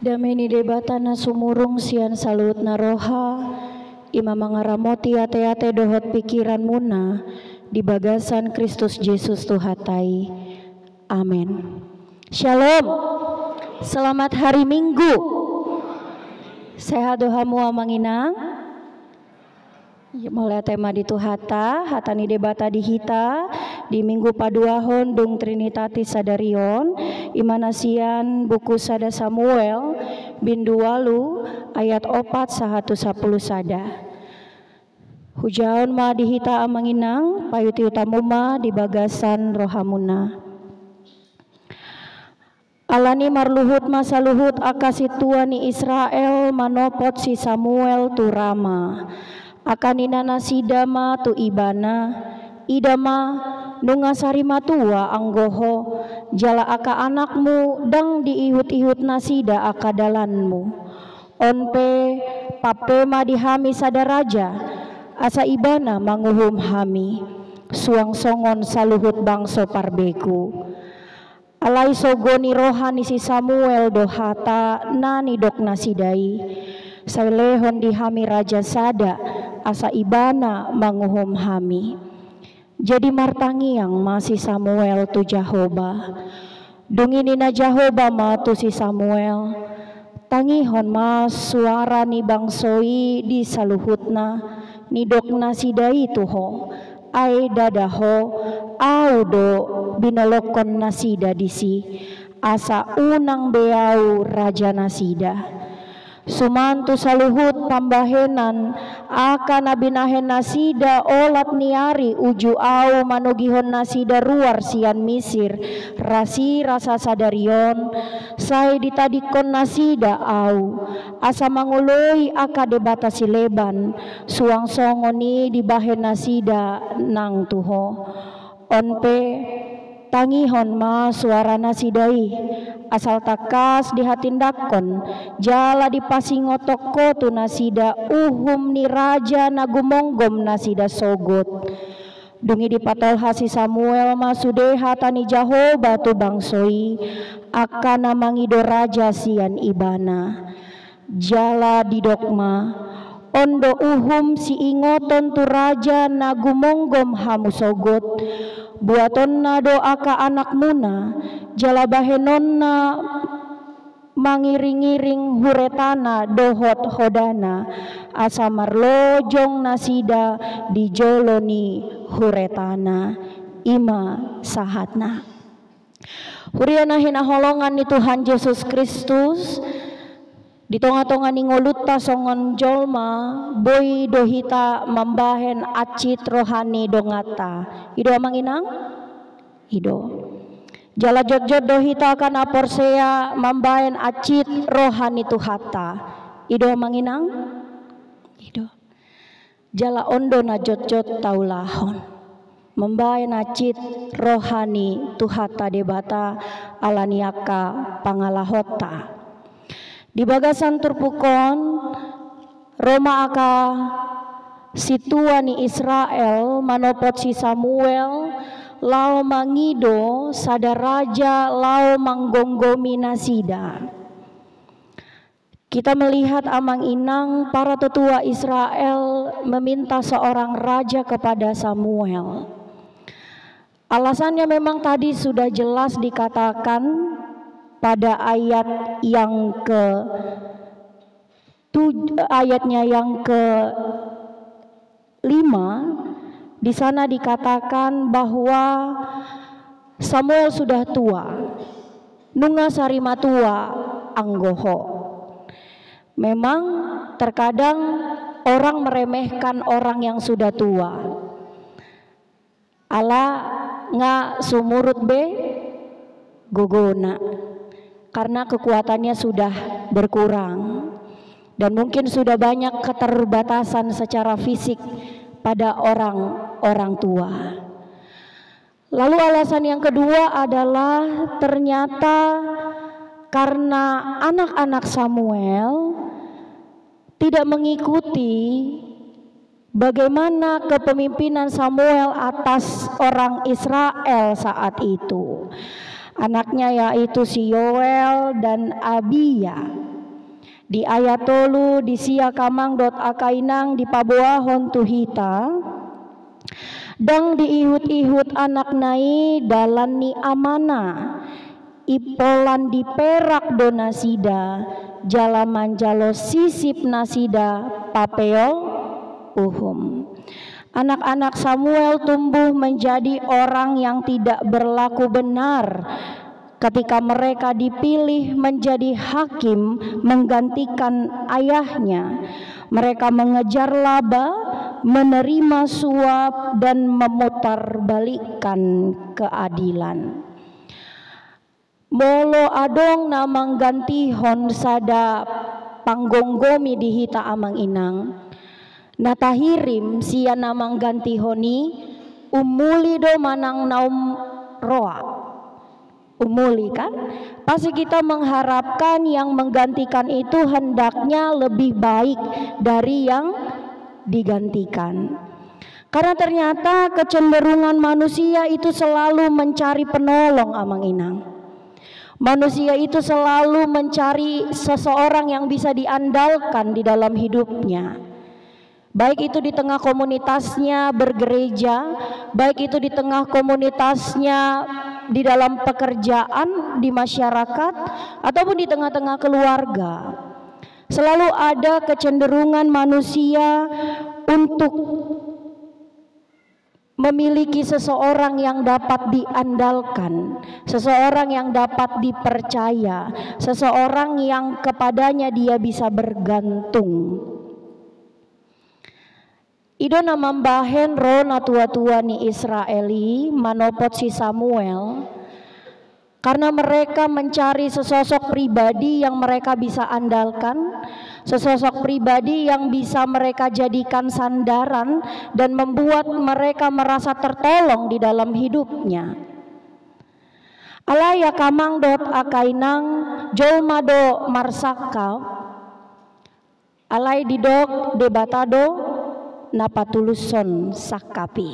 Dameni debatana sumurung sian salut naroha ima mangaramoti ate-ate dohot pikiran muna di bagasan Kristus Yesus Tuhatai. Amin. Shalom. Selamat hari Minggu. Sehat dohamu amanginang. Mulai tema di Tuhata, hatani debata di hita di Minggu paduahon dung Trinitatis sadarion imanasian buku sada Samuel bin 2 ayat 4 sahatu 10 sada. Hujaon ma di hita amanginang payuti utamuma di bagasan rohamuna. Alani marluhut masa luhut akasituani Israel manopot si Samuel tu Rama. Akanina nasidama tu ibana idama nungasari matua anggoho jala aka anakmu dang diihut-ihut nasida aka dalanmu onpe papema dihami sadaraja asa ibana manguhum hami suang songon saluhut bangso parbeku alai sogoni rohani si Samuel dohata nani dok nasidai salehon dihami raja sada asa ibana manguhum hami. Jadi martangiang masih Samuel tu Jahoba. Dungini na Jahoba ma tu si Samuel. Tangihon mas suara ni bangsoi di saluhutna ni dokna sidai tuho. Ai dadaho audo binolokon nasida disi asa unang beau raja nasida. Sumantu saluhut pambahenan akan abinahen nasida olat niari uju au manugihon nasida ruar sian Misir rasi rasa sadarion sai ditadikon nasida au asa manguloi aka debata sileban suang songoni dibahen nasida nang tuho onpe tangihon ma suara nasidai asal takas dihatindakon jala dipasingotoko tu nasida uhum ni raja nagumonggom nasida sogot dungi dipatol hasi Samuel masudeha tani Jahoba tu bangsoi akan namangido raja sian ibana jala didokma ondo uhum si ingoton tu raja nagumonggom hamu sogot buatonna doa ka anak muna jala bahenonna mangiring-iring huretana dohot hodana asa marlojong nasida dijoloni huretana ima sahatna. Huriana hinaholongan ni Tuhan Yesus Kristus di tonga-tonga ningoluta songon jolma boy dohita mambahen acit rohani dongata ido amanginang ido jala jod-jod dohita kana porsea mambahen acit rohani tuhata ido amanginang ido jala ondo na jod-jod taulahon mambahen acit rohani tuhata debata alaniaka pangalahota. Di bagasan turpukon Roma aka situa ni Israel manopot si Samuel lao mangido sada raja lao manggonggomi nasida. Kita melihat amang inang para tetua Israel meminta seorang raja kepada Samuel. Alasannya memang tadi sudah jelas dikatakan pada ayat yang ayatnya yang ke-5 di sana dikatakan bahwa Samuel sudah tua, nunga sarima tua anggoho. Memang terkadang orang meremehkan orang yang sudah tua. Ala nga sumurut be gogona. Karena kekuatannya sudah berkurang dan mungkin sudah banyak keterbatasan secara fisik pada orang tua. Lalu alasan yang kedua adalah ternyata karena anak-anak Samuel tidak mengikuti bagaimana kepemimpinan Samuel atas orang Israel saat itu. Anaknya yaitu si Yoel dan Abia. Di ayat tolu di sia kamang dot akainang di paboahon tuhita dang diihut-ihut anak nai dalan ni amana ipolan di perak do nasida jalaman jalo sisip nasida papeol uhum. Anak-anak Samuel tumbuh menjadi orang yang tidak berlaku benar ketika mereka dipilih menjadi hakim menggantikan ayahnya. Mereka mengejar laba, menerima suap, dan memutarbalikkan keadilan. Molo adong na manggantihon sada panggonggomi dihita amang inang. Natahirim siya na manggantihoni umuli do manang naum roa. Umuli kan? Pasti kita mengharapkan yang menggantikan itu hendaknya lebih baik dari yang digantikan. Karena ternyata kecenderungan manusia itu selalu mencari penolong amang inang. Manusia itu selalu mencari seseorang yang bisa diandalkan di dalam hidupnya. Baik itu di tengah komunitasnya bergereja, baik itu di tengah komunitasnya di dalam pekerjaan di masyarakat, ataupun di tengah-tengah keluarga. Selalu ada kecenderungan manusia untuk memiliki seseorang yang dapat diandalkan, seseorang yang dapat dipercaya, seseorang yang kepadanya dia bisa bergantung. Ido namambahen ro na tua-tua ni Israeli manopot si Samuel karena mereka mencari sesosok pribadi yang mereka bisa andalkan, sesosok pribadi yang bisa mereka jadikan sandaran dan membuat mereka merasa tertolong di dalam hidupnya. Alaya kamang dot akainang jolmado marsaka alai didok debatado napatuluson sakapi.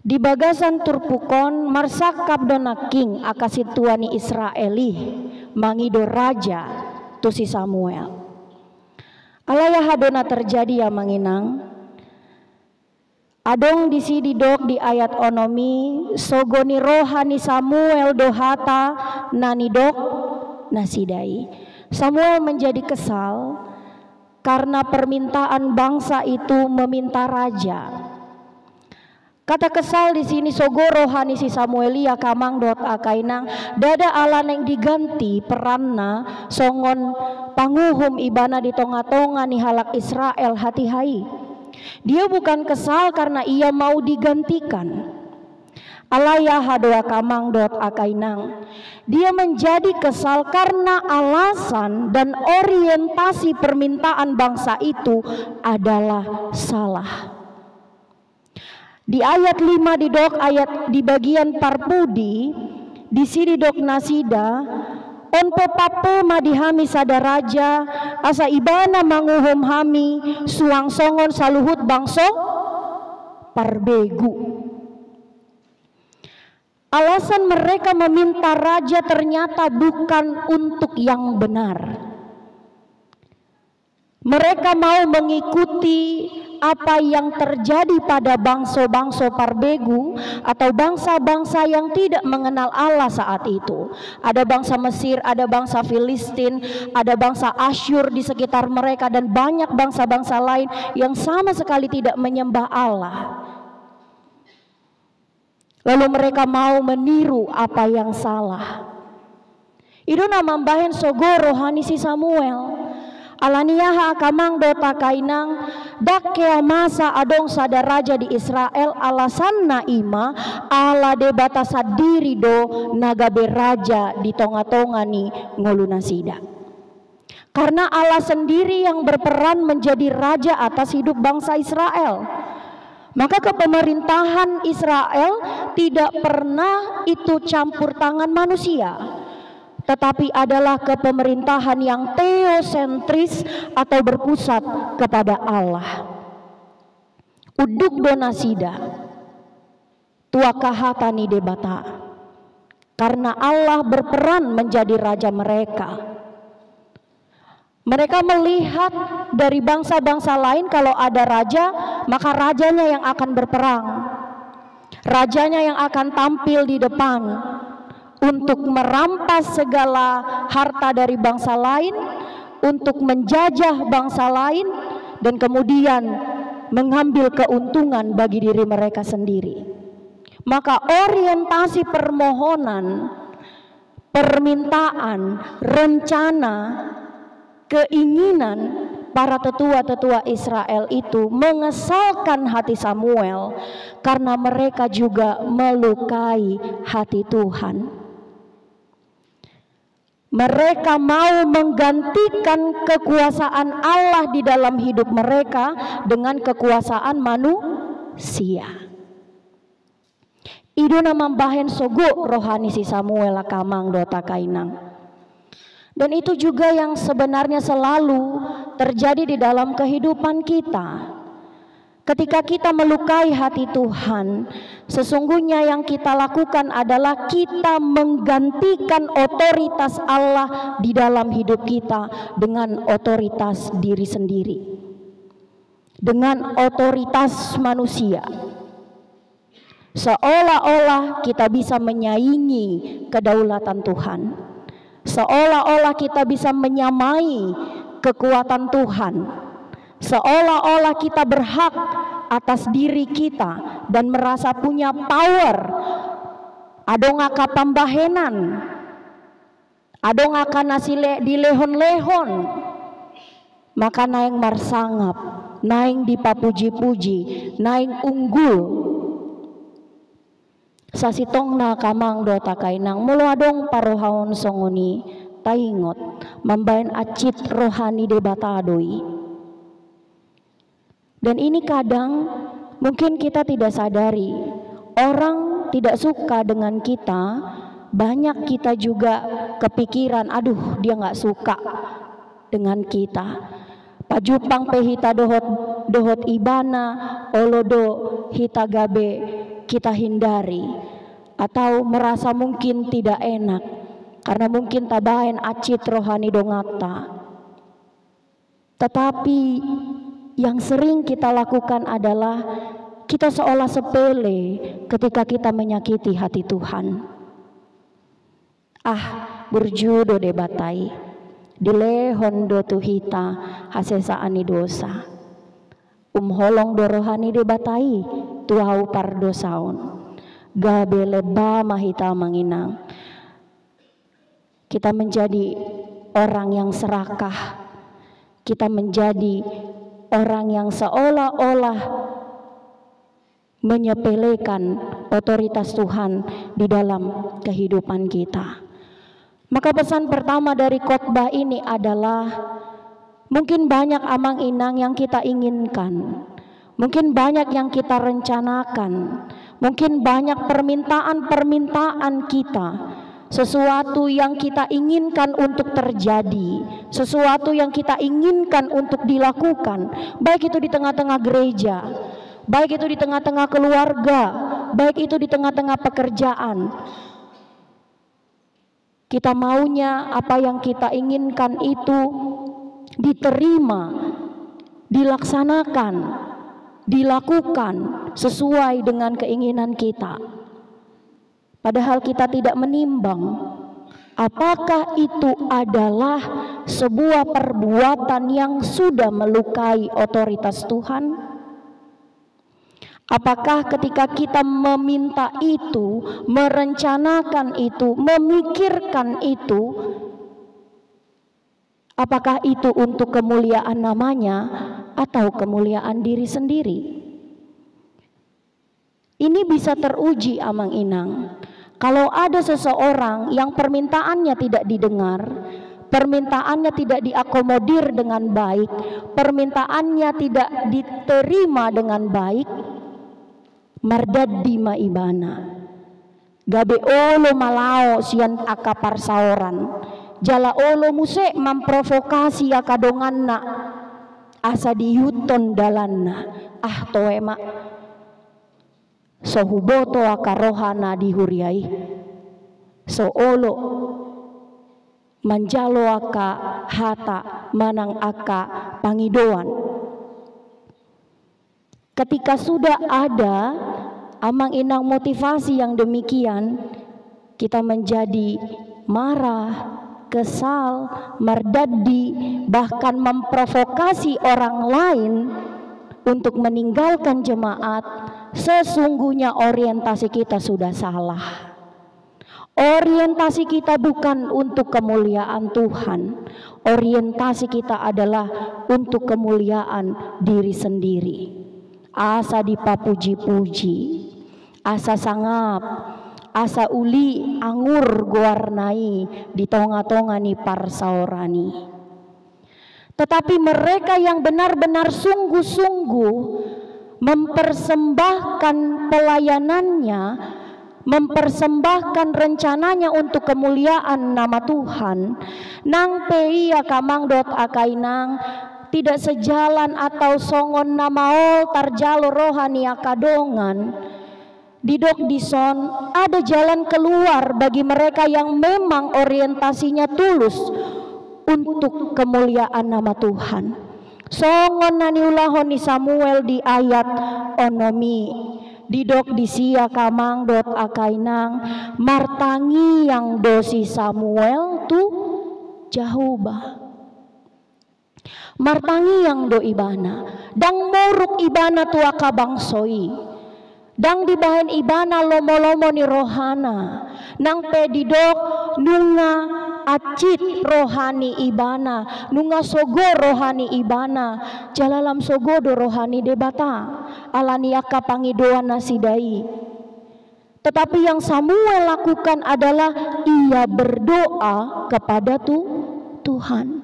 Di bagasan turpukon marsakap dona king akasituani Israeli mangido raja tu si Samuel. Alaya hadona terjadi ya manginang. Adong di sini dok di ayat onomi sogoni rohani Samuel dohata nani dok nasidai. Samuel menjadi kesal karena permintaan bangsa itu meminta raja. Kata kesal di sini sogo rohani si Samuelia kamang dot akainang dada alan yang diganti peranna songon panguhum ibana di tonga-tonga ni halak Israel hati hai. Dia bukan kesal karena ia mau digantikan. Alaya hadoa kamang dot akainang. Dia menjadi kesal karena alasan dan orientasi permintaan bangsa itu adalah salah. Di ayat 5 di dok ayat di bagian parpudi di sini dok nasida onpo pape madihami sada raja asa ibana manguhum hami suang songon saluhut bangso parbegu. Alasan mereka meminta raja ternyata bukan untuk yang benar. Mereka mau mengikuti apa yang terjadi pada bangsa-bangsa parbegu atau bangsa-bangsa yang tidak mengenal Allah saat itu. Ada bangsa Mesir, ada bangsa Filistin, ada bangsa Asyur di sekitar mereka dan banyak bangsa-bangsa lain yang sama sekali tidak menyembah Allah. Lalu mereka mau meniru apa yang salah. Itu namambahen sogo rohani si Samuel. Alaniyaha kamang dota kainang dakkea masa adong sada raja di Israel alasan naima ala debata sadiri do nagabe raja di tonga-tonga ni ngolunasida. Karena Allah sendiri yang berperan menjadi raja atas hidup bangsa Israel. Maka kepemerintahan Israel tidak pernah itu campur tangan manusia, tetapi adalah kepemerintahan yang teosentris atau berpusat kepada Allah. Uduk donasida tuakahatani debata, karena Allah berperan menjadi raja mereka. Mereka melihat dari bangsa-bangsa lain kalau ada raja, maka rajanya yang akan berperang. Rajanya yang akan tampil di depan untuk merampas segala harta dari bangsa lain, untuk menjajah bangsa lain, dan kemudian mengambil keuntungan bagi diri mereka sendiri. Maka orientasi permohonan, permintaan, rencana, keinginan para tetua-tetua Israel itu mengesalkan hati Samuel karena mereka juga melukai hati Tuhan. Mereka mau menggantikan kekuasaan Allah di dalam hidup mereka dengan kekuasaan manusia. Iduna mambahen sogo rohani si Samuel kamang dota kainang. Dan itu juga yang sebenarnya selalu terjadi di dalam kehidupan kita. Ketika kita melukai hati Tuhan, sesungguhnya yang kita lakukan adalah kita menggantikan otoritas Allah di dalam hidup kita dengan otoritas diri sendiri, dengan otoritas manusia. Seolah-olah kita bisa menyaingi kedaulatan Tuhan, seolah-olah kita bisa menyamai kekuatan Tuhan, seolah-olah kita berhak atas diri kita dan merasa punya power. Adong aka pambahenan, adong aka nasi dilehon-lehon, maka naing marsangap, naing dipapuji-puji, naing unggul. Sasitong na kamang dota kainang mulu adong parohaon songoni taingot mambayan acit rohani debatadoi. Dan ini kadang mungkin kita tidak sadari, orang tidak suka dengan kita, banyak kita juga kepikiran, aduh dia nggak suka dengan kita. Pajupang pehita dohot ibana olodo hita gabe kita hindari, atau merasa mungkin tidak enak karena mungkin tabain acit rohani dongata. Tetapi yang sering kita lakukan adalah kita seolah sepele ketika kita menyakiti hati Tuhan. Berjudo debatai dilehon do tuhita hasesaani dosa. Holong do rohani debatai tuau pardosaon gabe leba mahita manginang. Kita menjadi orang yang serakah, kita menjadi orang yang seolah-olah menyepelekan otoritas Tuhan di dalam kehidupan kita. Maka pesan pertama dari khotbah ini adalah mungkin banyak amang inang yang kita inginkan, mungkin banyak yang kita rencanakan, mungkin banyak permintaan-permintaan kita, sesuatu yang kita inginkan untuk terjadi, sesuatu yang kita inginkan untuk dilakukan, baik itu di tengah-tengah gereja, baik itu di tengah-tengah keluarga, baik itu di tengah-tengah pekerjaan. Kita maunya apa yang kita inginkan itu diterima, dilaksanakan, dilakukan sesuai dengan keinginan kita. Padahal kita tidak menimbang apakah itu adalah sebuah perbuatan yang sudah melukai otoritas Tuhan. Apakah ketika kita meminta itu, merencanakan itu, memikirkan itu, apakah itu untuk kemuliaan namanya atau kemuliaan diri sendiri? Ini bisa teruji amang inang. Kalau ada seseorang yang permintaannya tidak didengar, permintaannya tidak diakomodir dengan baik, permintaannya tidak diterima dengan baik, mardad di maibana gabe olo malao sian akapar saoran jala olo musek memprovokasi akadonganna asa diyuton dalanna toema so huboto akarohana dihuriai so olo manjalo aka hata manang aka pangidoan. Ketika sudah ada amang inang motivasi yang demikian, kita menjadi marah, kesal, merdadi, bahkan memprovokasi orang lain untuk meninggalkan jemaat. Sesungguhnya orientasi kita sudah salah. Orientasi kita bukan untuk kemuliaan Tuhan. Orientasi kita adalah untuk kemuliaan diri sendiri. Asa dipapuji-puji, asa sangap, asa uli anggur guarnai di tonga-tonga ni parsaorani. Tetapi mereka yang benar-benar sungguh-sungguh mempersembahkan pelayanannya, mempersembahkan rencananya untuk kemuliaan nama Tuhan, nang peia kamangdot akainang tidak sejalan atau songon namaol tarjalo rohani akadongan. Didok dison ada jalan keluar bagi mereka yang memang orientasinya tulus untuk kemuliaan nama Tuhan. Songon naniulahon ni Samuel di ayat onomi. Didok disia kamang dot akainang martangi yang dosi Samuel tu Jahuba. Martangi yang do ibana dang moruk ibana tu akabangsoi. Dang dibahen ibana lomo-lomo ni rohana. Nang pedidok nunga acit rohani ibana, nunga sogo rohani ibana, jalalam sogo do rohani debata, alaniaka pangidoan nasidai. Tetapi yang Samuel lakukan adalah ia berdoa kepada Tuhan.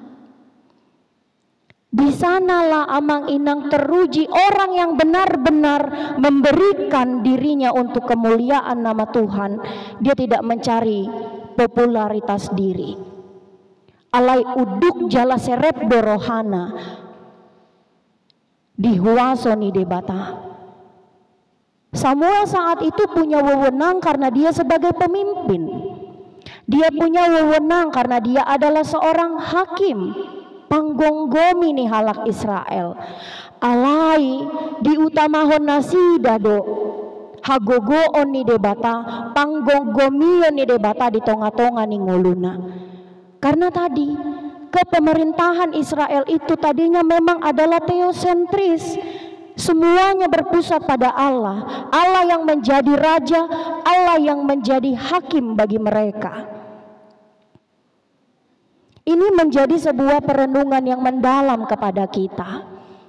Di sanalah amang inang teruji orang yang benar-benar memberikan dirinya untuk kemuliaan nama Tuhan. Dia tidak mencari popularitas diri. Alai uduk jala serep dorohana dihuasoni debata. Samuel saat itu punya wewenang karena dia sebagai pemimpin. Dia punya wewenang karena dia adalah seorang hakim. Panggonggomi ni halak Israel. Alai diutamahon nasida do hagogoon ni debata, panggonggomion ni debata di tonga-tonga ni nguluna. Karena tadi kepemerintahan Israel itu tadinya memang adalah teosentris. Semuanya berpusat pada Allah. Allah yang menjadi raja, Allah yang menjadi hakim bagi mereka. Ini menjadi sebuah perenungan yang mendalam kepada kita.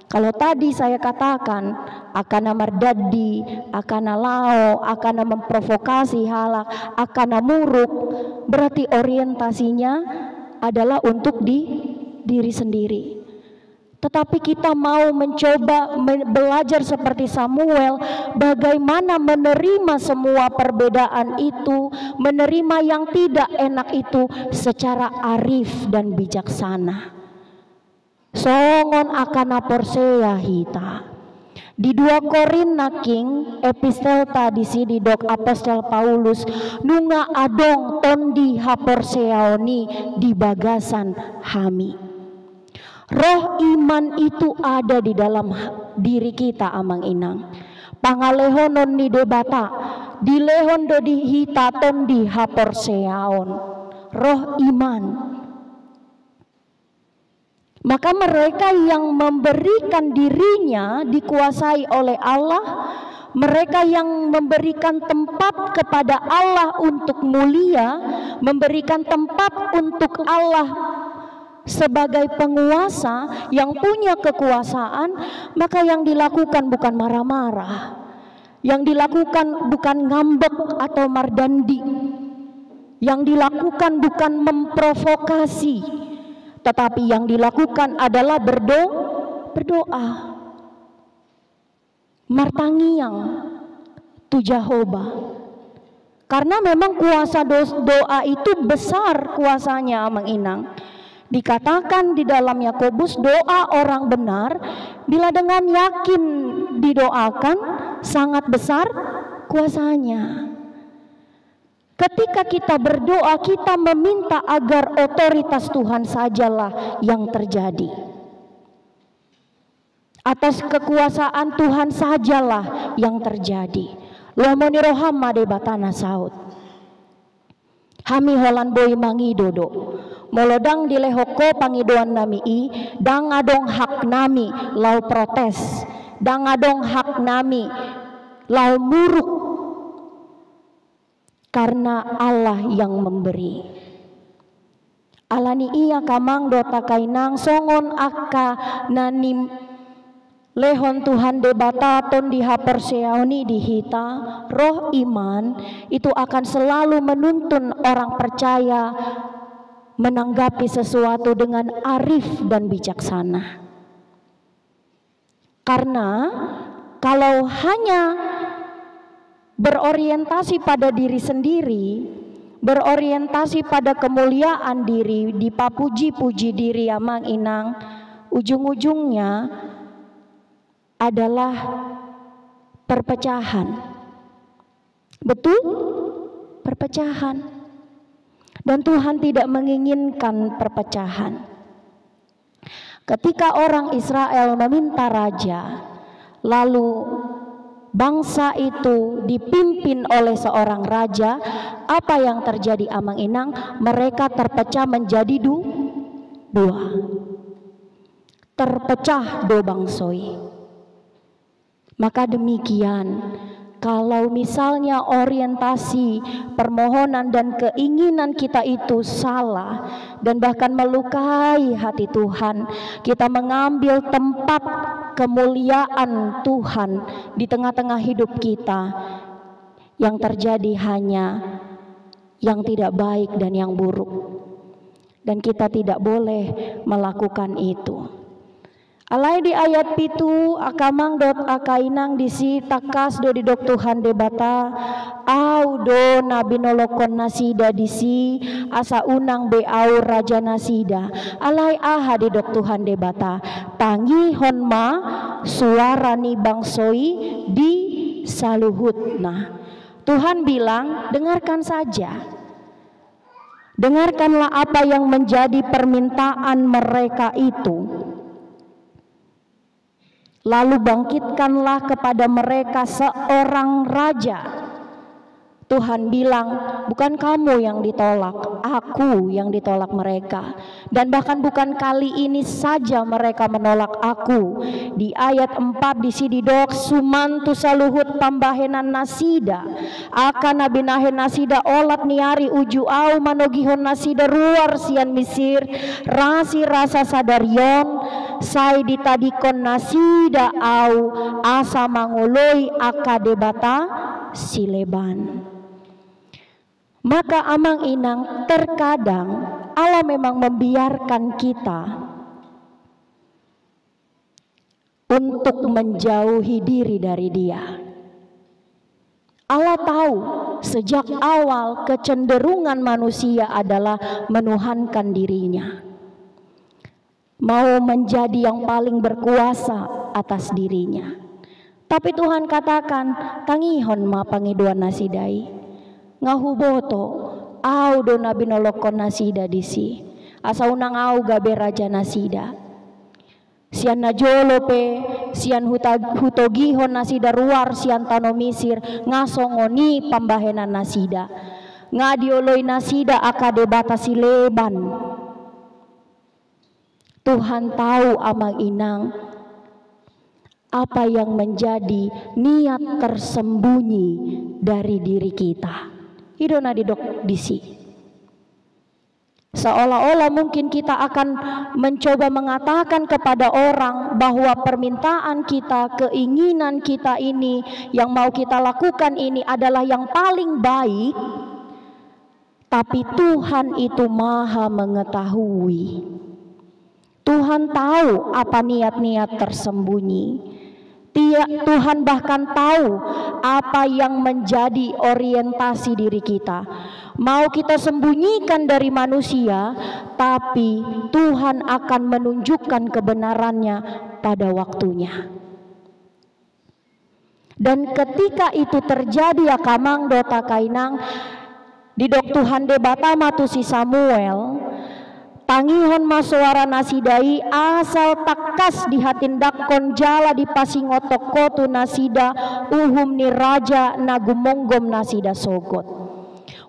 Kalau tadi saya katakan akan merdadi, akan lao, akan memprovokasi halak, akan muruk, berarti orientasinya adalah untuk diri sendiri. Tetapi kita mau mencoba belajar seperti Samuel, bagaimana menerima semua perbedaan itu, menerima yang tidak enak itu secara arif dan bijaksana. Songon akana porsea hita. Di 2 Korin naking epistel tadi di dok apostol Paulus nunga adong tondi haporseaoni di bagasan hami. Roh iman itu ada di dalam diri kita amang inang. Pangalehonon ni debata, dilehon do dihitaton di haporseaon. Roh iman. Maka mereka yang memberikan dirinya dikuasai oleh Allah, mereka yang memberikan tempat kepada Allah untuk mulia, memberikan tempat untuk Allah sebagai penguasa yang punya kekuasaan, maka yang dilakukan bukan marah-marah, yang dilakukan bukan ngambek atau mardandi, yang dilakukan bukan memprovokasi, tetapi yang dilakukan adalah berdoa. Martangiang tu Jahoba. Karena memang kuasa doa itu besar kuasanya amang inang. Dikatakan di dalam Yakobus, doa orang benar bila dengan yakin didoakan sangat besar kuasanya. Ketika kita berdoa, kita meminta agar otoritas Tuhan sajalah yang terjadi. Atas kekuasaan Tuhan sajalah yang terjadi. Lamoni rohama de batana saut. Hami holan boy mangi dodo. Molodang dilehoko pangidoan nami dang adong hak nami lau protes. Dang adong hak nami lau muruk. Karena Allah yang memberi. Alani iya kamang dota kainang songon aka nanim lehon Tuhan debata ton dihaperseauni dihita. Roh iman itu akan selalu menuntun orang percaya menanggapi sesuatu dengan arif dan bijaksana. Karena kalau hanya berorientasi pada diri sendiri, berorientasi pada kemuliaan diri, dipapuji-puji diri amang inang, ujung-ujungnya adalah perpecahan. Betul? Perpecahan. Dan Tuhan tidak menginginkan perpecahan. Ketika orang Israel meminta raja, lalu bangsa itu dipimpin oleh seorang raja, apa yang terjadi amang inang? Mereka terpecah menjadi dua. Terpecah do bangsoi. Maka demikian, kalau misalnya orientasi permohonan dan keinginan kita itu salah dan bahkan melukai hati Tuhan, kita mengambil tempat kemuliaan Tuhan di tengah-tengah hidup kita, yang terjadi hanya yang tidak baik dan yang buruk, dan kita tidak boleh melakukan itu. Alai di ayat pitu akamang dot akainang disi takas do di dok Tuhan debata au do nabi nolokon nasida disi asa unang be au raja nasida. Alai aha di dok Tuhan debata tangi honma suara ni bangsoi di saluhutna. Tuhan bilang, dengarkan saja. Dengarkanlah apa yang menjadi permintaan mereka itu. Lalu bangkitkanlah kepada mereka seorang raja. Tuhan bilang, bukan kamu yang ditolak, aku yang ditolak mereka. Dan bahkan bukan kali ini saja mereka menolak aku. Di ayat 4 di sini dok, sumantu saluhut pambahenan nasida. Akan nabinahen nasida olat niari uju au manogihon nasida ruar sian misir. Rasi rasa sadarion, sai ditadikon nasida au asa mangoloi akadebata sileban. Maka amang inang, terkadang Allah memang membiarkan kita untuk menjauhi diri dari Dia. Allah tahu sejak awal kecenderungan manusia adalah menuhankan dirinya, mau menjadi yang paling berkuasa atas dirinya. Tapi Tuhan katakan, tangihon ma pangiduan nasidai. Ngahuboto au do nabi nolokon nasida disi asa unang au gabe raja nasida sian najolo pe sian hutogihon nasida ruar sian tano misir ngasongoni pambahenan nasida ngadioloi nasida akade batasi leban. Tuhan tahu amang inang apa yang menjadi niat tersembunyi dari diri kita. Idona didok disi. Seolah-olah mungkin kita akan mencoba mengatakan kepada orang bahwa permintaan kita, keinginan kita ini, yang mau kita lakukan ini adalah yang paling baik. Tapi Tuhan itu maha mengetahui. Tuhan tahu apa niat-niat tersembunyi. Tuhan bahkan tahu apa yang menjadi orientasi diri kita. Mau kita sembunyikan dari manusia, tapi Tuhan akan menunjukkan kebenarannya pada waktunya. Dan ketika itu terjadi akamang dota kainang, Di dok Tuhan debata matu si Samuel, tangihon masuara nasidai asal takas di hatindakon jala di pasingotoko tu nasida uhum ni raja nagumonggom nasida sogot.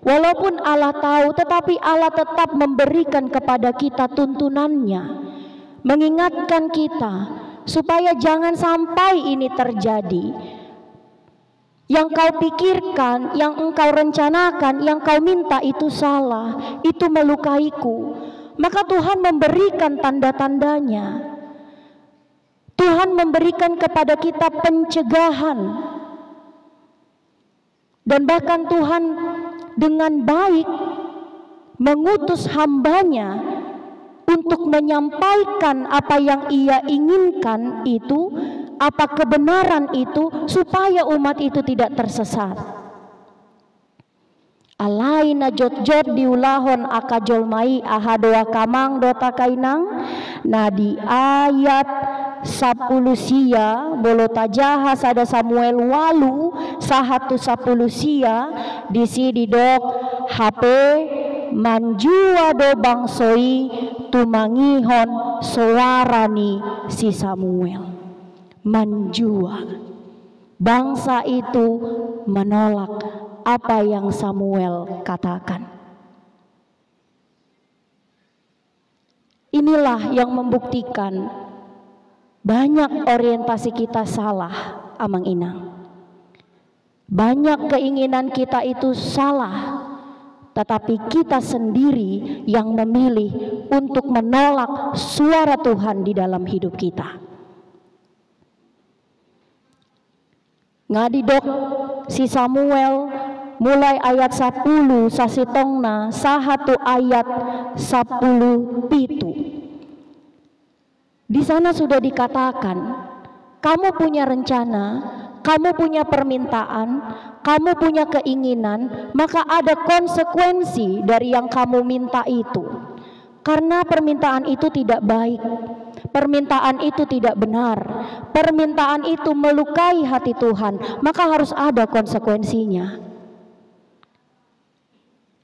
Walaupun Allah tahu, tetapi Allah tetap memberikan kepada kita tuntunannya, mengingatkan kita supaya jangan sampai ini terjadi. Yang kau pikirkan, yang engkau rencanakan, yang kau minta itu salah, itu melukaiku. Maka Tuhan memberikan tanda-tandanya. Tuhan memberikan kepada kita pencegahan. Dan bahkan Tuhan dengan baik mengutus hambanya untuk menyampaikan apa yang ia inginkan itu, apa kebenaran itu, supaya umat itu tidak tersesat. Alaina jot-jot diulahon akajolmai ahadoa kamang dota kainang. Nah di ayat 10 sia bolota jaha sada Samuel walu sahatu 10 sia di sini dok HP manjua do bangsoi tumangihon suarani si Samuel. Manjua, bangsa itu menolak apa yang Samuel katakan. Inilah yang membuktikan banyak orientasi kita salah, Amang Inang. Banyak keinginan kita itu salah, tetapi kita sendiri yang memilih untuk menolak suara Tuhan di dalam hidup kita. Ngadidok si Samuel mulai ayat 10 sasitongna sahatu ayat 10 pitu. Di sana sudah dikatakan, kamu punya rencana, kamu punya permintaan, kamu punya keinginan, maka ada konsekuensi dari yang kamu minta itu. Karena permintaan itu tidak baik, permintaan itu tidak benar, permintaan itu melukai hati Tuhan, maka harus ada konsekuensinya.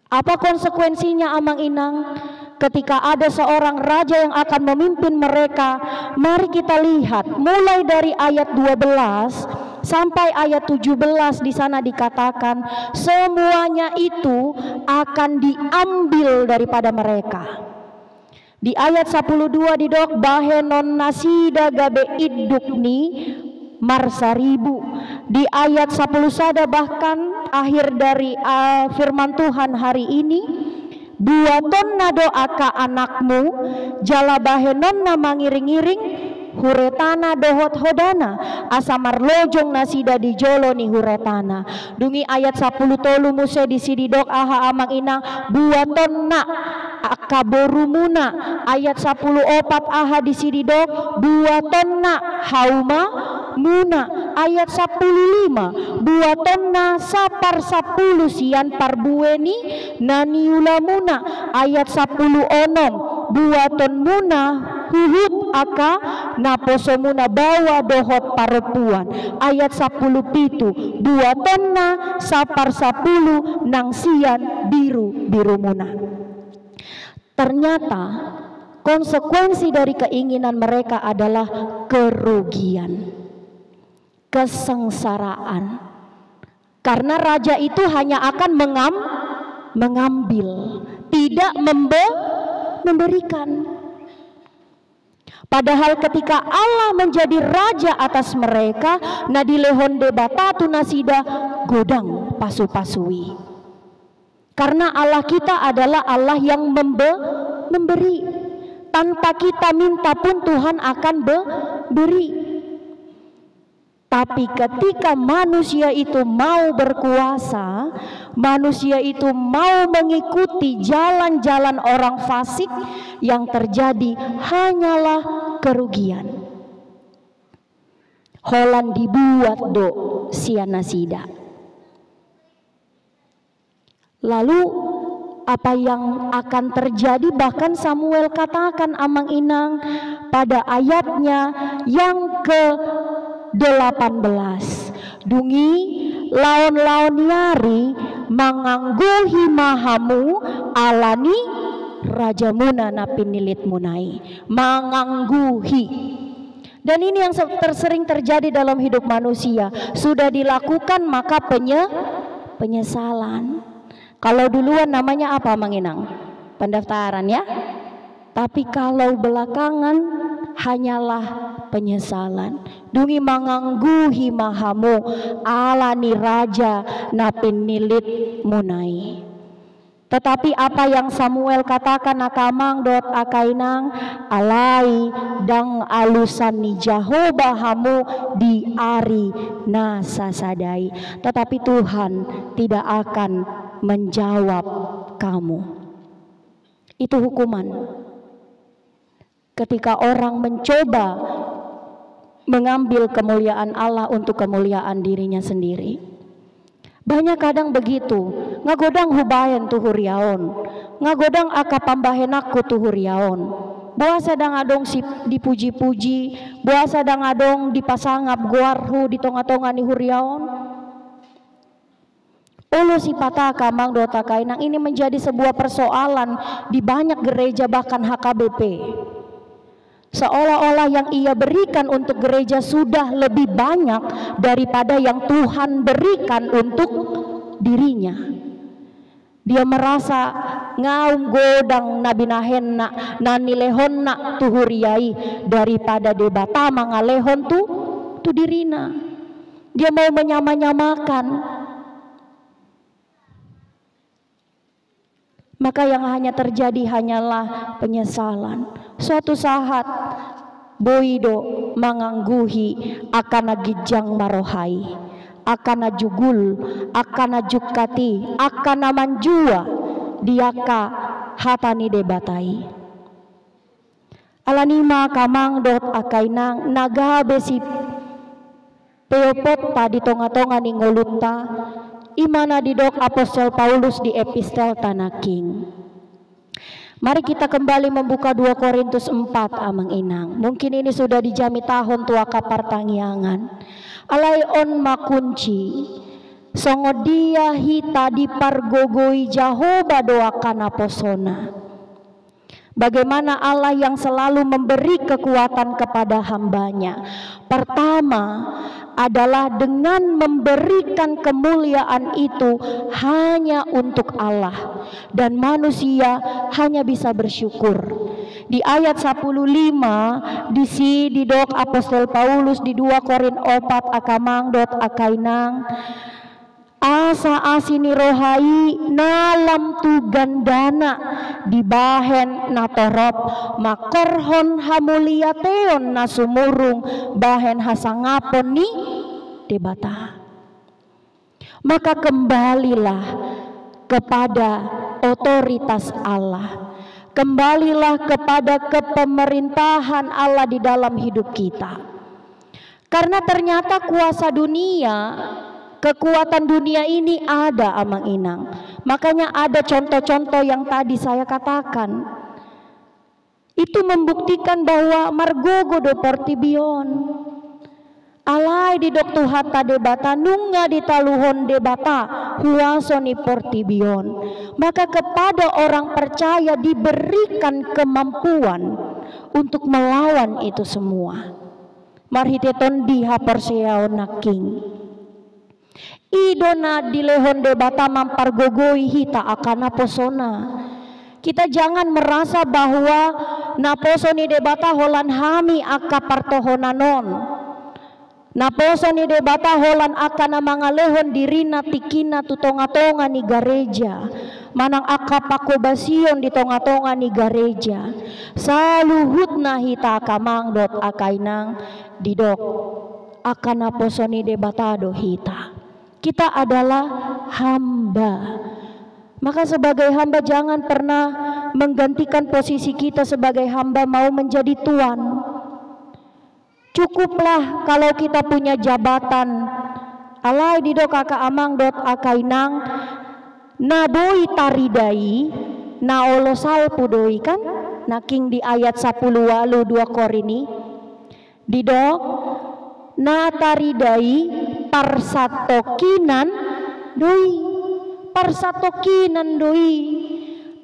Apa konsekuensinya, Amang Inang? Ketika ada seorang raja yang akan memimpin mereka, mari kita lihat mulai dari ayat 12 sampai ayat 17. Di sana dikatakan semuanya itu akan diambil daripada mereka. Di ayat 12 didok bahenon nasida gabe idukni marsaribu. Di ayat 10 sada bahkan akhir dari firman Tuhan hari ini, buatonna doaka anakmu jala bahenonna mangiring-iring huretana dohot hodana asamar lojong nasida di jolo ni huretana. Dungi ayat 10 tolu muse di sididok aha Amang Inang buatonna akaborumuna. Ayat 10 opat aha di sididok buatonna hauma muna. Ayat 10 buatonna sapar 10 sian parbueni naniula muna. Ayat 10 onom buaton muna huhut aka naposomuna bawa dohot perempuan. Ayat 10 pitu buatonna sapar 10 nang sian biru muna. Ternyata konsekuensi dari keinginan mereka adalah kerugian, kesengsaraan. Karena raja itu hanya akan mengambil, tidak memberikan. Padahal ketika Allah menjadi raja atas mereka, nadilehon debata tunasida godang pasu-pasui. Karena Allah kita adalah Allah yang memberi. Tanpa kita minta pun Tuhan akan beri. Tapi ketika manusia itu mau berkuasa, manusia itu mau mengikuti jalan-jalan orang fasik, yang terjadi hanyalah kerugian. Holan dibuat do sianasida. Lalu apa yang akan terjadi? Bahkan Samuel katakan, Amang Inang, pada ayatnya yang ke-18, dungi laon-laon yari mangangguhi mahamu alani rajamuna napinilit munai. Mangangguhi. Dan ini yang tersering terjadi dalam hidup manusia. Sudah dilakukan maka penyesalan. Kalau duluan namanya apa, Manginang? Pendaftaran ya. Tapi kalau belakangan hanyalah penyesalan. Dungi mangangguhi mahamu alani raja napinilit munai. Tetapi apa yang Samuel katakan akamang dot akainang alai dang alusani jahobahamu di ari nasasadai. Tetapi Tuhan tidak akan menjawab kamu. Itu hukuman. Ketika orang mencoba mengambil kemuliaan Allah untuk kemuliaan dirinya sendiri. Banyak kadang begitu, ngagodang hubayan tuh huriaon, ngagodang akapambahen aku tuh huriaon. Buah sedang adong si dipuji-puji, buah sedang adong dipasangap guarhu di tonga-tonga ni huriaon. Ulu si patah kamang dota kainang ini menjadi sebuah persoalan di banyak gereja bahkan HKBP. Seolah-olah yang ia berikan untuk gereja sudah lebih banyak daripada yang Tuhan berikan untuk dirinya. Dia merasa ngaum godang nabinahen na nanilehon na tuhuriai daripada debata mangalehon tu dirina. Dia mau menyamakan. Maka yang hanya terjadi hanyalah penyesalan. Suatu saat boido mangangguhi akana gijang marohai, akana jugul, akana jukati, akana manjua diaka hatani debatai. Alanima kamang dot akainang naga besi peopot tadi tonga-tonga ni ngolutta. Imana didok Apostol Paulus di epistel Tanaking. Mari kita kembali membuka 2 Korintus 4 amang inang. Mungkin ini sudah dijami tahun tua kapartangyangan. Alai on makunci songo dia hita dipargogoi Jahoba doakan aposona. Bagaimana Allah yang selalu memberi kekuatan kepada hambanya. Pertama adalah dengan memberikan kemuliaan itu hanya untuk Allah. Dan manusia hanya bisa bersyukur. Di ayat 15 di dok Apostol Paulus di 2 Korin 4 akamang dot akainang. Asa asini rohai nalam tu gandana dibahen natorop makorhon hamuliateon nasumurung bahen hasangapon ni debata. Maka kembalilah kepada otoritas Allah, kembalilah kepada kepemerintahan Allah di dalam hidup kita. Karena ternyata kuasa dunia, kekuatan dunia ini ada amang inang. Makanya ada contoh-contoh yang tadi saya katakan. Itu membuktikan bahwa margogo do portibion. Alai di dok tuhata debata nunga ditaluhon debata huasoni portibion. Maka kepada orang percaya diberikan kemampuan untuk melawan itu semua. Marhiteton diha porseaon naking. Idona dilehon debata mampargogoi hita akan naposona. Kita jangan merasa bahwa naposoni debata holan hami akapartohonanon. Naposoni debata holan akan mangalehon dirina tikina tutonga-tonga ni gareja. Manang akapakobasion di tonga-tonga ni gareja. Saluhutna hita akamang dot akainang didok akan naposoni debata do hita. Kita adalah hamba. Maka sebagai hamba jangan pernah menggantikan posisi kita sebagai hamba mau menjadi tuan. Cukuplah kalau kita punya jabatan. Alai didok kakak amang dot akainang naboi taridai naolo salpudoi kan naking di ayat 10 walu 2 Korini didok na taridai parsatokinan doi parsatokinan doi.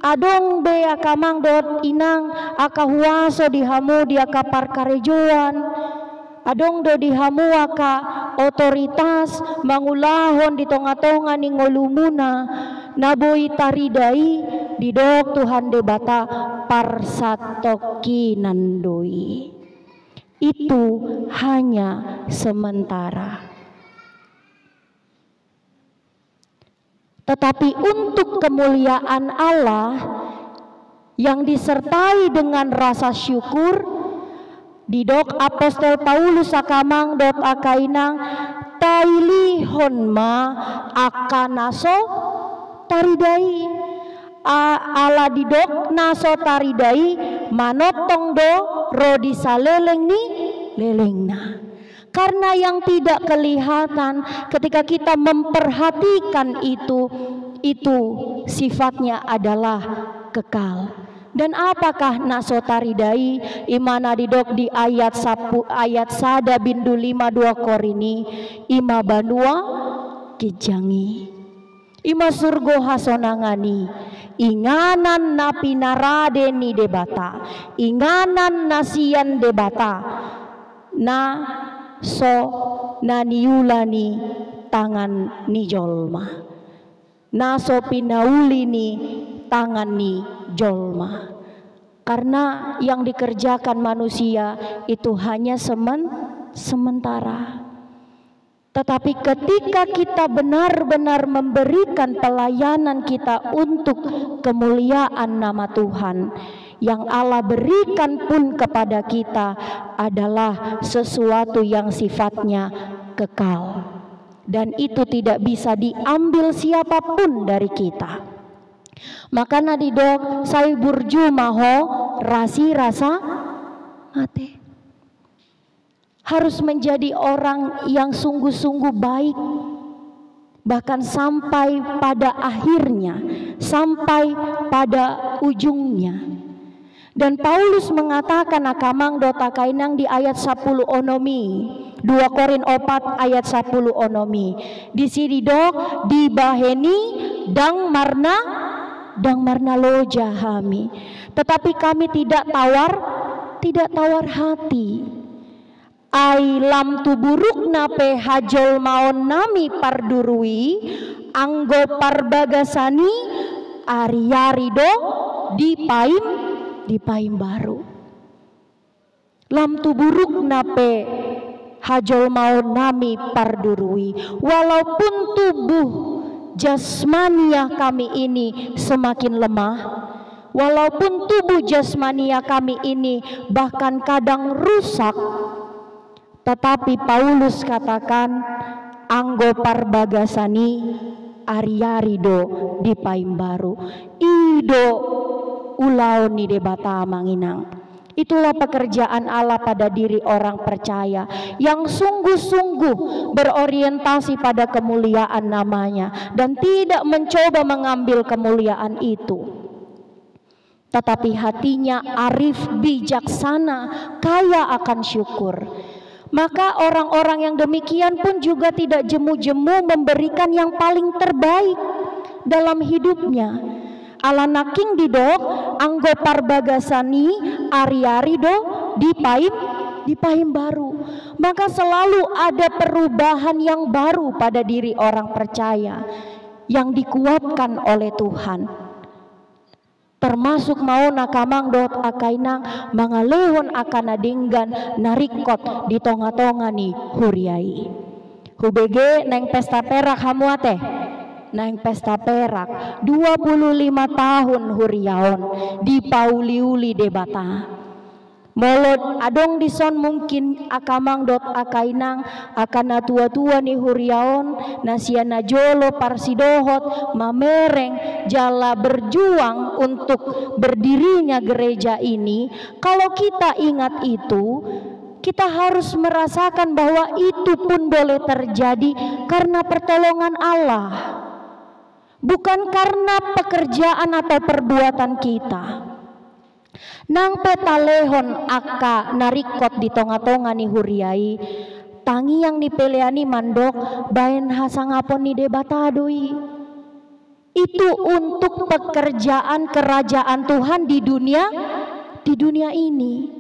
Adong be akamang dot inang aka huaso dihamu di aka parkarejoan. Adong do dihamu aka otoritas mangulahon di tonga-tonga ni ngolumuna naboy taridai didok Tuhan debata parsatokinan doi. Itu hanya sementara. Tetapi untuk kemuliaan Allah yang disertai dengan rasa syukur, didok apostol Paulus akamang dot akainang tailihon ma akanaso taridai. Ala didok naso taridai manotong do rodi saleleng ni lelengna. Karena yang tidak kelihatan ketika kita memperhatikan itu sifatnya adalah kekal. Dan apakah nasotaridai imana didok di ayat sada bindu 5 2 Korini ima banua kijangi ima surgo hasonangani inganan napi narade ni debata inganan nasian debata na so naniulani tangan ni jolma na so pinauli ni tangan ni jolma. Karena yang dikerjakan manusia itu hanya sementara. Tetapi ketika kita benar-benar memberikan pelayanan kita untuk kemuliaan nama Tuhan, yang Allah berikan pun kepada kita adalah sesuatu yang sifatnya kekal, dan itu tidak bisa diambil siapapun dari kita. Maka nadidok saya burju maho rasa mate. Harus menjadi orang yang sungguh-sungguh baik, bahkan sampai pada akhirnya, sampai pada ujungnya. Dan Paulus mengatakan akamang dota kainang di ayat 10 onomi 2 Korin 4 ayat 10 onomi di sini dok dibaheni dang marna loja hami, tetapi kami tidak tawar hati. Ai lam tuburuk nape hajol maon nami pardurui anggo parbagasani ariarido dipaim baru. Lam tuburuk nape hajol maon nami pardurui, walaupun tubuh jasmania kami ini semakin lemah, walaupun tubuh jasmania kami ini bahkan kadang rusak, tetapi Paulus katakan anggo parbagasani ariarido dipaim baru ido ulau ni debata manginang. Itulah pekerjaan Allah pada diri orang percaya yang sungguh-sungguh berorientasi pada kemuliaan namanya dan tidak mencoba mengambil kemuliaan itu, tetapi hatinya arif, bijaksana, kaya akan syukur. Maka orang-orang yang demikian pun juga tidak jemu-jemu memberikan yang paling terbaik dalam hidupnya. Ala naking didok anggo parbagasani ari-arido dipaim baru. Maka selalu ada perubahan yang baru pada diri orang percaya yang dikuatkan oleh Tuhan. Termasuk mau nakamang dot akainang mangalehon akan adinggan narikot di tonga-tonga ni huriai. Hubege neng pesta perak hamuate. Neng pesta perak 25 tahun huriaon di pauliuli debata. Molod adong dison mungkin akamang dot akainang akan tua-tua ni huriaon nasiana jolo parsidohot mamereng jala berjuang untuk berdirinya gereja ini. Kalau kita ingat itu, kita harus merasakan bahwa itu pun boleh terjadi karena pertolongan Allah, bukan karena pekerjaan atau perbuatan kita. Nang petalehon aka narikot di tonga-tonga ni huriai tangi yang nipeleani mandok baen hasangapon ni debatadoi. Itu untuk pekerjaan kerajaan Tuhan di dunia ini.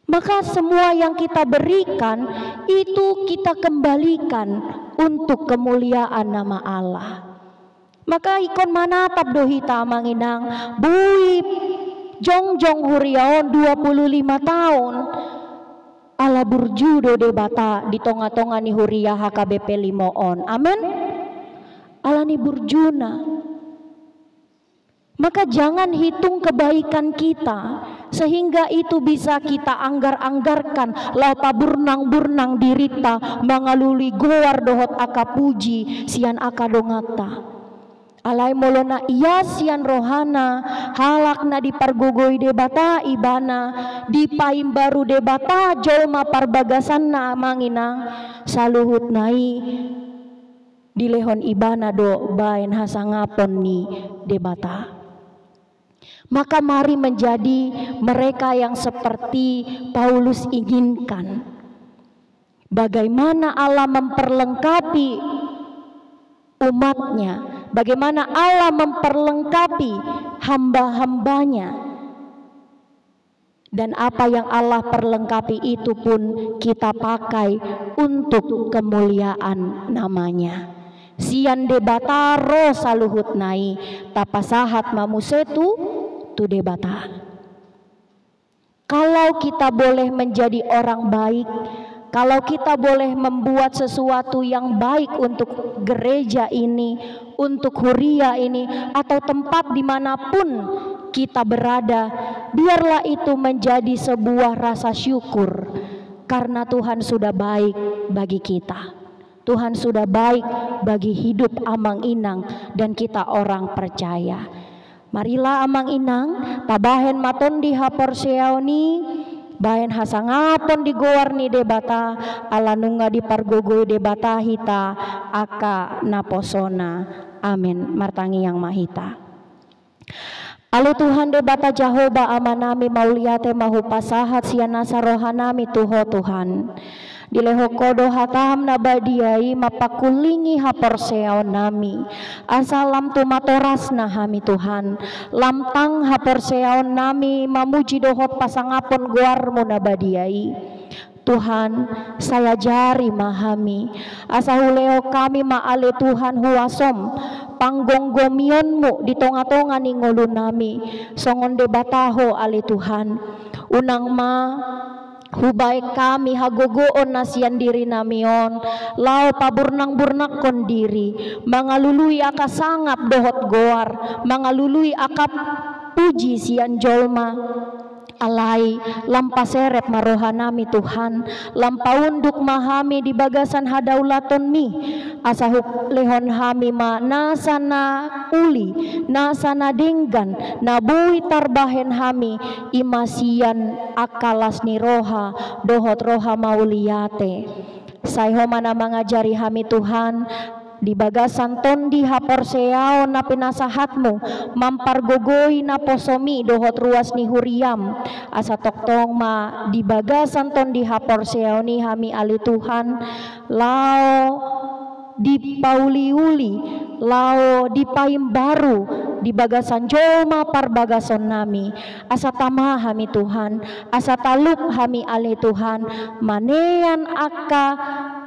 Maka semua yang kita berikan itu kita kembalikan untuk kemuliaan nama Allah. Maka ikon manatap dohita manginang bui jongjong huriaon 25 tahun ala burjudo debata di tonga-tonga ni huria HKBP limoon. Amin. Ala ni burjuna. Maka jangan hitung kebaikan kita sehingga itu bisa kita anggar-anggarkan laupa burnang-burnang dirita mangaluli goar dohot aka puji sian aka dongata. Alai molona iya sian rohana halakna dipargogoi debata ibana dipaim baru debata jolma parbagasanna manginang saluhut nai dilehon ibana do bain hasangapon ni debata. Maka mari menjadi mereka yang seperti Paulus inginkan. Bagaimana Allah memperlengkapi umatnya, bagaimana Allah memperlengkapi hamba-hambanya. Dan apa yang Allah perlengkapi itu pun kita pakai untuk kemuliaan namanya. Sian debata ro saluhut nai tapasahat mamusetu tu debata. Kalau kita boleh menjadi orang baik, kalau kita boleh membuat sesuatu yang baik untuk gereja ini, untuk huria ini, atau tempat dimanapun kita berada, biarlah itu menjadi sebuah rasa syukur karena Tuhan sudah baik bagi kita. Tuhan sudah baik bagi hidup Amang Inang dan kita orang percaya. Marilah Amang Inang tabahen maton di hapor seaoni bahen hasangapon di gowarni debata alanunga di pargogoi debata hita aka naposona. Amin. Martangi yang mahita. Alu Tuhan debata Jehovah amanami mauliate mahu pasahat sianasa rohanami tuho Tuhan. Dileho kodo hatam nabadiai mapakulingi haporseon nami asalam tumatoras nahami Tuhan lamtang haporseon nami mamuji dohot pasangapon guarmu nabadiai Tuhan saya jari mahami asahuleo kami maale Tuhan huasom panggonggomionmu di tonga-tonga ni ngulu nami songon debataho ale Tuhan unang ma hubai kami hagogoon nasian diri namion lau paburnang-burnak kon diri mangalului aka sangap dohot goar mangalului aka puji sian jolma alai lampaseret marohanami Tuhan lampaunduk mahami di bagasan hadaulaton mi asahuk lehon hami ma nasana uli nasana denggan nabui tarbahen hami imasian akalas ni roha dohot roha mauliate sayho mana mangajari hami Tuhan di bagasan tondi haporseao na pinasahatmu mampargogoi na posomi dohot ruas ni huriam asa toktong ma di bagasan tondi haporseao ni hami ali Tuhan lao di pauliuli lao di paim baru di bagasan joma parbagason nami asa tamah hami Tuhan asa taluk hami ali Tuhan manean aka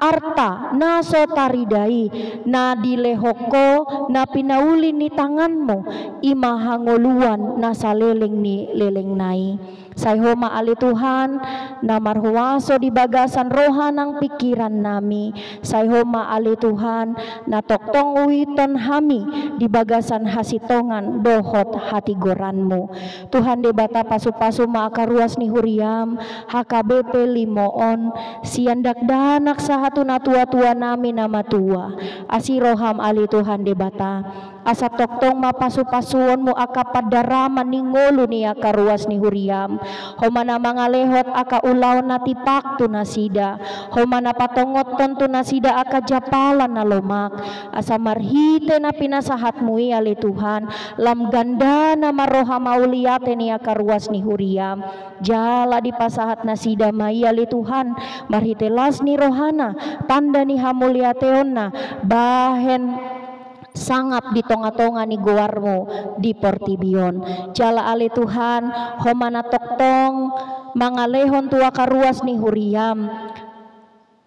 arta na sotaridai na dilehoko na pinauli ni tanganmu imahangoluan na saleleng ni leleng nai sayhoma ali Tuhan na marhuaso di bagasan rohanang pikiran nami sayhoma ali Tuhan na toktong uiton hami di bagasan hasitongan dohot hati goranmu Tuhan debata pasu-pasu maakaruas ni huriam HKBP limoon siandak danak sahatu na tua-tua nami nama tua asiroham ali Tuhan debata asa toktong mapasu-pasuon mo aka padaraman ni ngolo ni aka ruas ni huriam homana mangalehot aka ulaw na tipakto na sida homana patongoton to na sida aka japalan na lomak asa marhite na pinasahat mo ali Tuhan lam ganda na maroha mauliate ni aka ruas ni huriam jala di pasahat na sida mai ali Tuhan marhite las ni rohana tanda ni hamuliateon na bahen sangap di tonga-tonga ni guarmu di Portibion. Jala ale Tuhan homana toktong mangalehon tua karuas ni huriam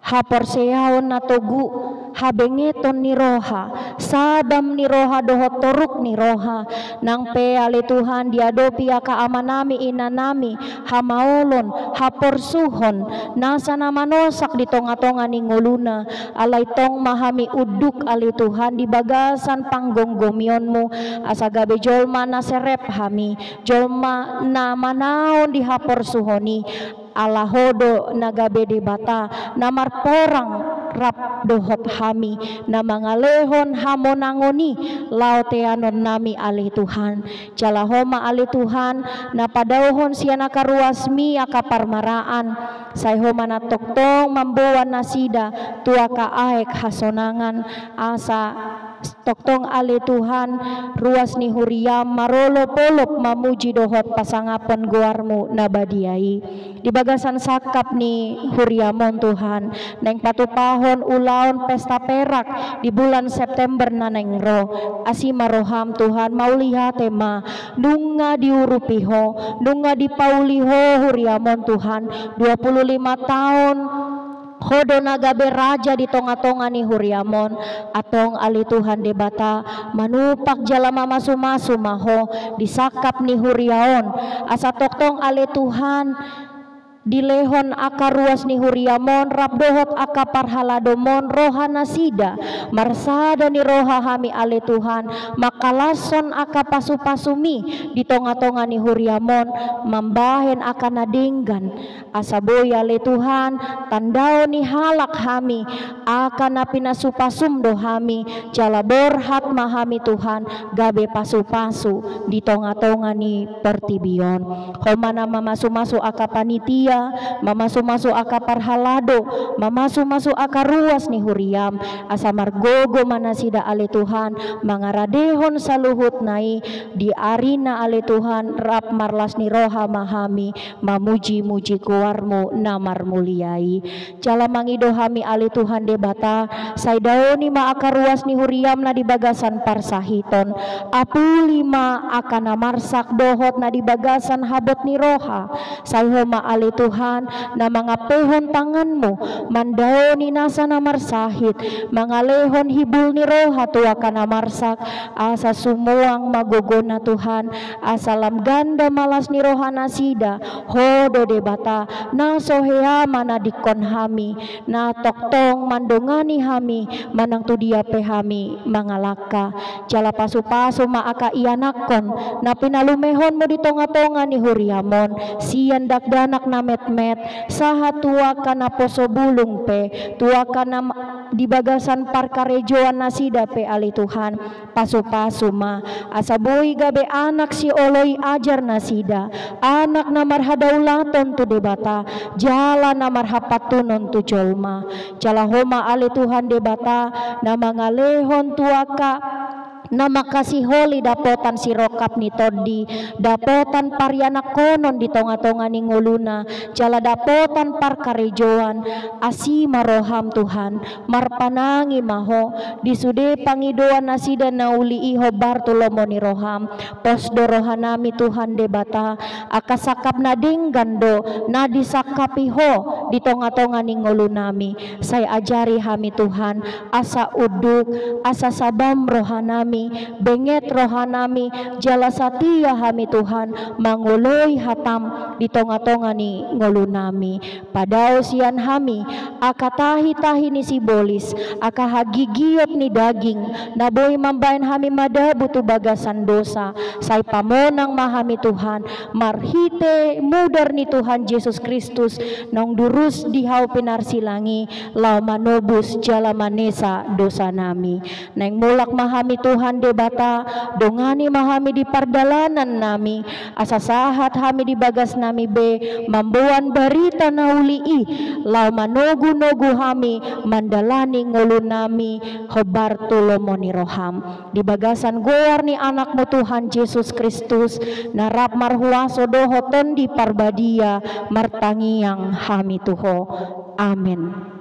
haporseaon na togu habengeton ni roha sabam ni roha dohot toruk ni roha nang pe ale Tuhan diadopi aka amanami inanami hamaolon haporsuhon nasa namanosak di tonga-tonga ni nguluna alay tong mahami uduk ale Tuhan di bagasan panggonggomionmu asagabe jolma na serep hami jolma na manaon di haporsuhoni alahodo nagabe de bata namar porang rap dohot hami na mangalehon hamonangoni lauteanon nami ali Tuhan jalahoma ali Tuhan na padauhon siana karuasmi aka parmaraan sayhoma na toktong mambuan nasida tua ka aek hasonangan asa toktong ali Tuhan ruas ni huriam marolo polop mamuji dohot pasangapon guarmu nabadiai di bagasan sakap ni huriamon Tuhan neng patupahon ulaon pesta perak di bulan September naneng ro asima roham Tuhan mauliha tema nunga diurupiho nunga dipauliho huriamon Tuhan 25 tahun hodo nagabe raja di tonga-tonga ni huriamon atong ali Tuhan debata manupak jalama masu-masu maho disakap ni huriaon asa toktong ali Tuhan dilehon aka ruas ni huriamon rabdohot aka parhaladomon rohana sida marsada ni roha hami ale Tuhan makalason aka pasu-pasumi di tonga-tonga ni huriamon mambahen aka nadinggan asaboy ale Tuhan tandao ni halak hami aka na pinasupasum do hami jalabor hatma hami Tuhan gabe pasu-pasu di tonga-tonga ni Portibion homana mamasu-masu aka panitia mamasu-masu aka parhalado mamasu-masu aka ruas ni huriam asa margogo manasida ale Tuhan mangaradehon saluhut nai di arina ale Tuhan rap marlas ni roha mahami mamuji-muji kuarmu namar muliai jala mangido hami ale Tuhan debata saidaoni ma aka ruas ni huriam na di bagasan parsahiton apulima aka namarsak dohot na di bagasan habot ni roha sayhoma ale Tuhan na mga pehon tanganmu mandaoni nasa namarsahit mangalehon hibul ni roha tuwa ka namarsak asa sumuang magogo na Tuhan asalam ganda malas ni roha nasida hodo debata na soheama na dikon hami na toktong mandongani hami manang tudia pehami mangalaka jala pasu-pasu maaka ianakon na pinalumehon mo di tonga-tonga ni huriamon siyan dakdanak na met-met saha tua kana poso bulung pe tua kana di bagasan parkarejoan nasida pe ali Tuhan pasu-pasu ma asaboy gabe anak si oloy ajar nasida anak na marhadaulaton tu debata jala na marhapatunon tu jolma jala homa ali Tuhan debata na mangalehon tua ka na makasiholi dapotan sirokap ni todi dapotan parianak konon di tonga-tonga ni nguluna jala dapotan parkarejoan asima roham Tuhan marpanangi maho disude pangidoan nasida nauli iho Bartolomo ni roham posdo rohanami Tuhan debata akasakap na dinggando na disakapiho di tonga-tonga ni ngulunami saya ajari hami Tuhan asa uduk asa sabam rohanami benget rohanami jala satia hami Tuhan manguloy hatam di tonga-tonga ni ngolunami padao sian hami akatahi-tahi ni sibolis akahagigiot ni daging naboy mambayan hami madabu tu bagasan dosa say pamonang mahami Tuhan marhite mudar ni Tuhan Yesus Kristus nong durus dihaw pinarsilangi lau manobus jala manesa dosa nami neng mulak mahami Tuhan debata dongani mahami di pardalanan nami asa sahat hami di bagas nami be mambuan barita naulii lau manogu-nogu hami mandalani ngulun nami Bartolomo ni roham di bagasan goar ni anakmu Tuhan Yesus Kristus narap marhuaso dohoton di parbadia martangiang hami tuho amin.